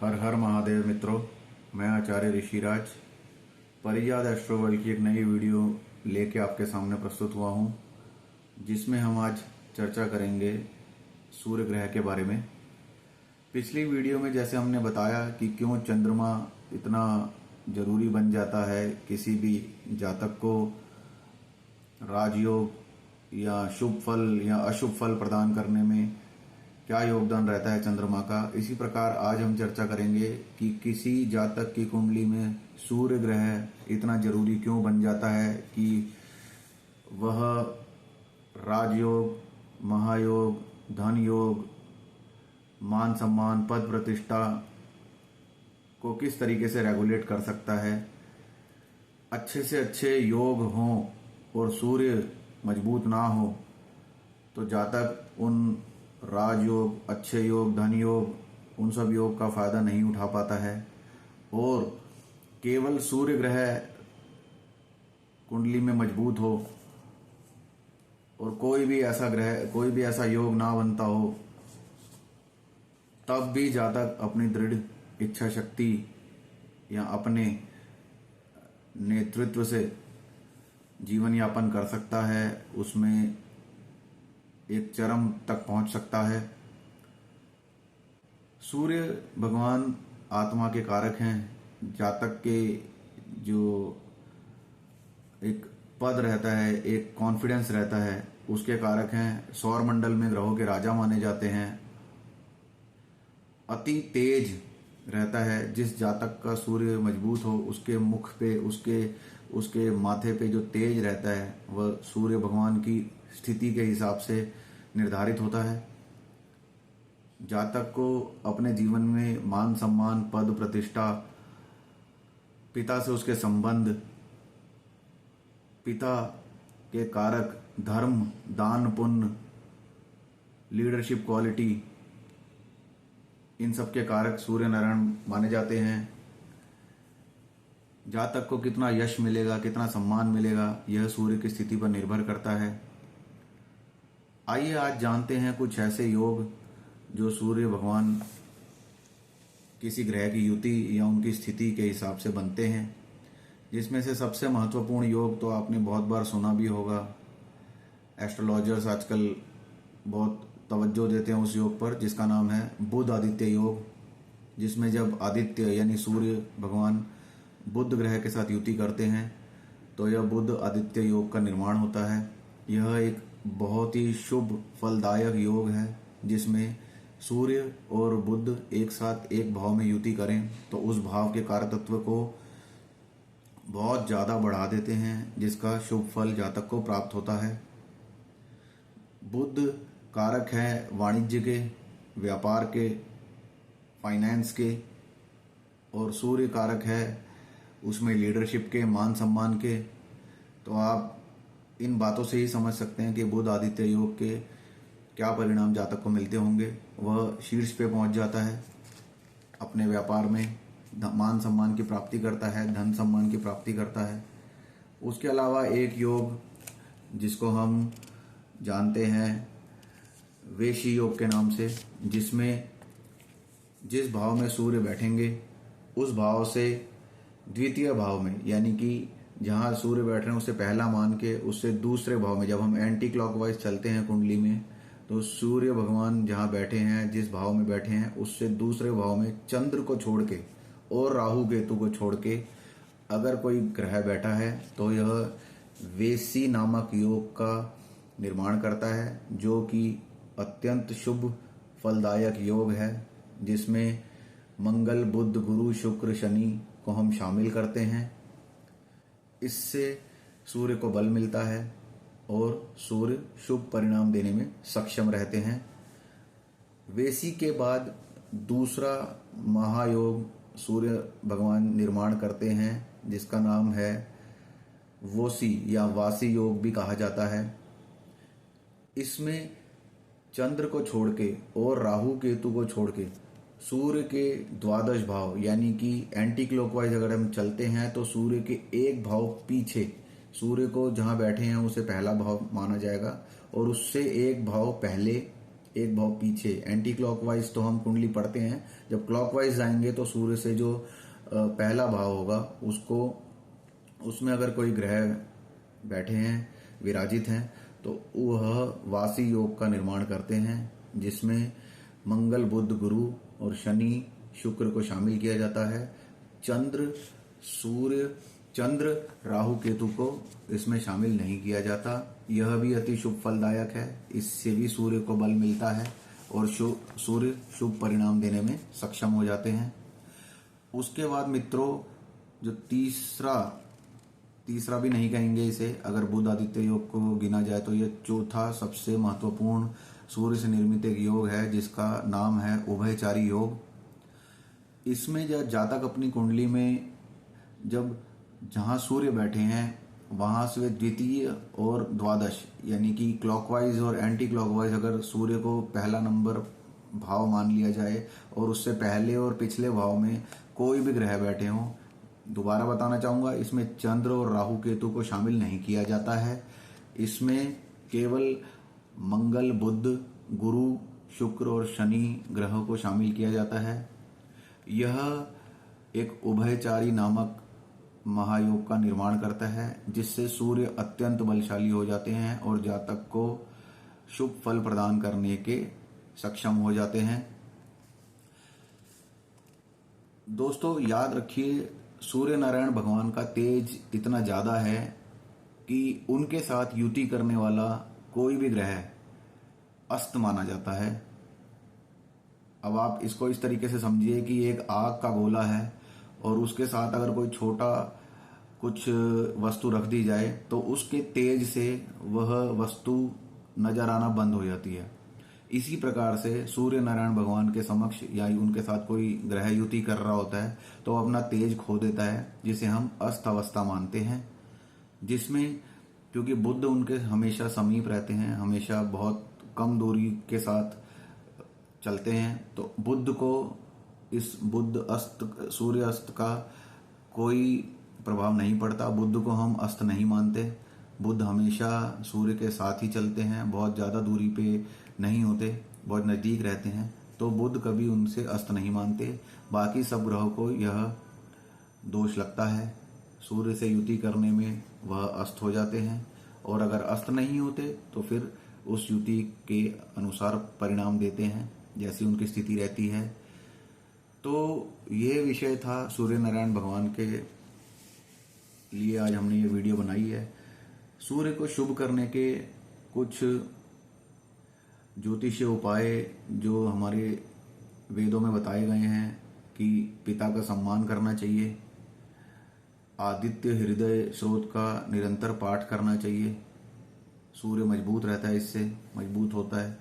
हर हर महादेव मित्रों, मैं आचार्य ऋषिराज परिजात एस्ट्रोवर्ल्ड की एक नई वीडियो लेके आपके सामने प्रस्तुत हुआ हूं, जिसमें हम आज चर्चा करेंगे सूर्य ग्रह के बारे में। पिछली वीडियो में जैसे हमने बताया कि क्यों चंद्रमा इतना जरूरी बन जाता है किसी भी जातक को राजयोग या शुभ फल या अशुभ फल प्रदान करने में क्या योगदान रहता है चंद्रमा का। इसी प्रकार आज हम चर्चा करेंगे कि किसी जातक की कुंडली में सूर्य ग्रह इतना जरूरी क्यों बन जाता है कि वह राजयोग, महायोग, धन योग, मान सम्मान, पद प्रतिष्ठा को किस तरीके से रेगुलेट कर सकता है। अच्छे से अच्छे योग हों और सूर्य मजबूत ना हो तो जातक उन राजयोग, अच्छे योग, धन योग, उन सब योग का फायदा नहीं उठा पाता है। और केवल सूर्य ग्रह कुंडली में मजबूत हो और कोई भी ऐसा ग्रह, कोई भी ऐसा योग ना बनता हो, तब भी जातक अपनी दृढ़ इच्छा शक्ति या अपने नेतृत्व से जीवन यापन कर सकता है, उसमें एक चरम तक पहुंच सकता है। सूर्य भगवान आत्मा के कारक हैं। जातक के जो एक पद रहता है, एक कॉन्फिडेंस रहता है, उसके कारक हैं। सौर मंडल में ग्रहों के राजा माने जाते हैं। अति तेज रहता है। जिस जातक का सूर्य मजबूत हो, उसके मुख पे, उसके माथे पे जो तेज रहता है वह सूर्य भगवान की स्थिति के हिसाब से निर्धारित होता है। जातक को अपने जीवन में मान सम्मान, पद प्रतिष्ठा, पिता से उसके संबंध, पिता के कारक धर्म, दान, पुण्य, लीडरशिप क्वालिटी, इन सब के कारक सूर्य नारायण माने जाते हैं। जातक को कितना यश मिलेगा, कितना सम्मान मिलेगा, यह सूर्य की स्थिति पर निर्भर करता है। आइए आज जानते हैं कुछ ऐसे योग जो सूर्य भगवान किसी ग्रह की युति या उनकी स्थिति के हिसाब से बनते हैं। जिसमें से सबसे महत्वपूर्ण योग तो आपने बहुत बार सुना भी होगा। एस्ट्रोलॉजर्स आजकल बहुत तवज्जो देते हैं उस योग पर, जिसका नाम है बुध आदित्य योग। जिसमें जब आदित्य यानी सूर्य भगवान बुध ग्रह के साथ युति करते हैं तो यह बुध आदित्य योग का निर्माण होता है। यह एक बहुत ही शुभ फलदायक योग है, जिसमें सूर्य और बुध एक साथ एक भाव में युति करें तो उस भाव के कारकत्व को बहुत ज्यादा बढ़ा देते हैं, जिसका शुभ फल जातक को प्राप्त होता है। बुध कारक है वाणिज्य के, व्यापार के, फाइनेंस के, और सूर्य कारक है उसमें लीडरशिप के, मान सम्मान के। तो आप इन बातों से ही समझ सकते हैं कि बुध आदित्य योग के क्या परिणाम जातक को मिलते होंगे। वह शीर्ष पे पहुंच जाता है, अपने व्यापार में मान सम्मान की प्राप्ति करता है, धन सम्मान की प्राप्ति करता है। उसके अलावा एक योग जिसको हम जानते हैं वेशी योग के नाम से, जिसमें जिस भाव में सूर्य बैठेंगे उस भाव से द्वितीय भाव में, यानी कि जहां सूर्य बैठ रहे हैं उससे पहला मान के उससे दूसरे भाव में, जब हम एंटी क्लॉकवाइज चलते हैं कुंडली में, तो सूर्य भगवान जहां बैठे हैं, जिस भाव में बैठे हैं, उससे दूसरे भाव में चंद्र को छोड़ के और राहु केतु को छोड़ के अगर कोई ग्रह बैठा है तो यह वेशी नामक योग का निर्माण करता है, जो कि अत्यंत शुभ फलदायक योग है। जिसमें मंगल, बुध, गुरु, शुक्र, शनि को हम शामिल करते हैं। इससे सूर्य को बल मिलता है और सूर्य शुभ परिणाम देने में सक्षम रहते हैं। वेशी के बाद दूसरा महायोग सूर्य भगवान निर्माण करते हैं, जिसका नाम है वोसी या वासी योग भी कहा जाता है। इसमें चंद्र को छोड़ के और राहु केतु को छोड़ के सूर्य के द्वादश भाव, यानी कि एंटी क्लॉकवाइज अगर हम चलते हैं तो सूर्य के एक भाव पीछे, सूर्य को जहां बैठे हैं उसे पहला भाव माना जाएगा और उससे एक भाव पहले एक भाव पीछे। एंटी क्लॉकवाइज तो हम कुंडली पढ़ते हैं, जब क्लॉकवाइज जाएंगे तो सूर्य से जो पहला भाव होगा उसमें अगर कोई ग्रह बैठे हैं, विराजित हैं, तो वह वासी योग का निर्माण करते हैं, जिसमें मंगल, बुध, गुरु और शनि, शुक्र को शामिल किया जाता है। चंद्र, राहु, केतु को इसमें शामिल नहीं किया जाता। यह भी अति शुभ फलदायक है, इससे भी सूर्य को बल मिलता है और सूर्य शुभ परिणाम देने में सक्षम हो जाते हैं। उसके बाद मित्रों, जो तीसरा भी नहीं कहेंगे इसे, अगर बुध आदित्य योग को गिना जाए तो यह चौथा सबसे महत्वपूर्ण सूर्य से निर्मित एक योग है, जिसका नाम है उभयचारी योग। इसमें जब जातक अपनी कुंडली में जहां सूर्य बैठे हैं वहां से द्वितीय और द्वादश, यानी कि क्लॉकवाइज और एंटी क्लॉकवाइज, अगर सूर्य को पहला नंबर भाव मान लिया जाए और उससे पहले और पिछले भाव में कोई भी ग्रह बैठे हों, दोबारा बताना चाहूंगा, इसमें चंद्र और राहु केतु को शामिल नहीं किया जाता है। इसमें केवल मंगल, बुध, गुरु, शुक्र और शनि ग्रहों को शामिल किया जाता है। यह एक उभयचारी नामक महायोग का निर्माण करता है, जिससे सूर्य अत्यंत बलशाली हो जाते हैं और जातक को शुभ फल प्रदान करने के सक्षम हो जाते हैं। दोस्तों याद रखिए, सूर्य नारायण भगवान का तेज इतना ज्यादा है कि उनके साथ युति करने वाला कोई भी ग्रह अस्त माना जाता है। अब आप इसको इस तरीके से समझिए कि एक आग का गोला है और उसके साथ अगर कोई छोटा कुछ वस्तु रख दी जाए तो उसके तेज से वह वस्तु नजर आना बंद हो जाती है। इसी प्रकार से सूर्य नारायण भगवान के समक्ष या उनके साथ कोई ग्रह युति कर रहा होता है तो अपना तेज खो देता है, जिसे हम अस्त अवस्था मानते हैं। जिसमें क्योंकि बुध उनके हमेशा समीप रहते हैं, हमेशा बहुत कम दूरी के साथ चलते हैं, तो बुध को इस सूर्य अस्त का कोई प्रभाव नहीं पड़ता। बुध को हम अस्त नहीं मानते। बुध हमेशा सूर्य के साथ ही चलते हैं, बहुत ज्यादा दूरी पे नहीं होते, बहुत नजदीक रहते हैं, तो बुध कभी उनसे अस्त नहीं मानते। बाकी सब ग्रहों को यह दोष लगता है, सूर्य से युति करने में वह अस्त हो जाते हैं, और अगर अस्त नहीं होते तो फिर उस युति के अनुसार परिणाम देते हैं जैसी उनकी स्थिति रहती है। तो ये विषय था सूर्य नारायण भगवान के लिए आज हमने ये वीडियो बनाई है। सूर्य को शुभ करने के कुछ ज्योतिषीय उपाय जो हमारे वेदों में बताए गए हैं कि पिता का सम्मान करना चाहिए, आदित्य हृदय स्रोत का निरंतर पाठ करना चाहिए, सूर्य मजबूत रहता है, इससे मजबूत होता है,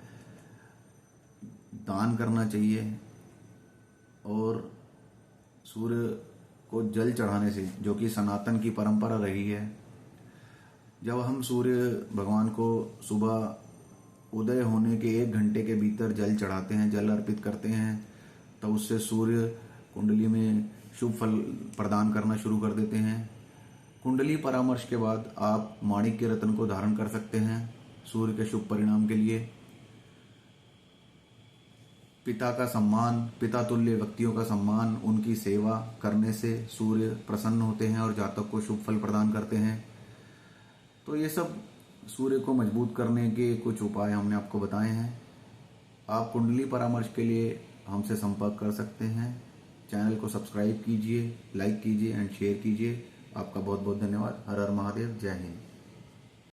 दान करना चाहिए, और सूर्य को जल चढ़ाने से, जो कि सनातन की परंपरा रही है, जब हम सूर्य भगवान को सुबह उदय होने के 1 घंटे के भीतर जल चढ़ाते हैं, जल अर्पित करते हैं, तो उससे सूर्य कुंडली में शुभ फल प्रदान करना शुरू कर देते हैं। कुंडली परामर्श के बाद आप माणिक्य रत्न को धारण कर सकते हैं सूर्य के शुभ परिणाम के लिए। पिता का सम्मान, पिता तुल्य व्यक्तियों का सम्मान, उनकी सेवा करने से सूर्य प्रसन्न होते हैं और जातक को शुभ फल प्रदान करते हैं। तो ये सब सूर्य को मजबूत करने के कुछ उपाय हमने आपको बताए हैं। आप कुंडली परामर्श के लिए हमसे संपर्क कर सकते हैं। चैनल को सब्सक्राइब कीजिए, लाइक कीजिए एंड शेयर कीजिए। आपका बहुत बहुत धन्यवाद। हर हर महादेव। जय हिंद।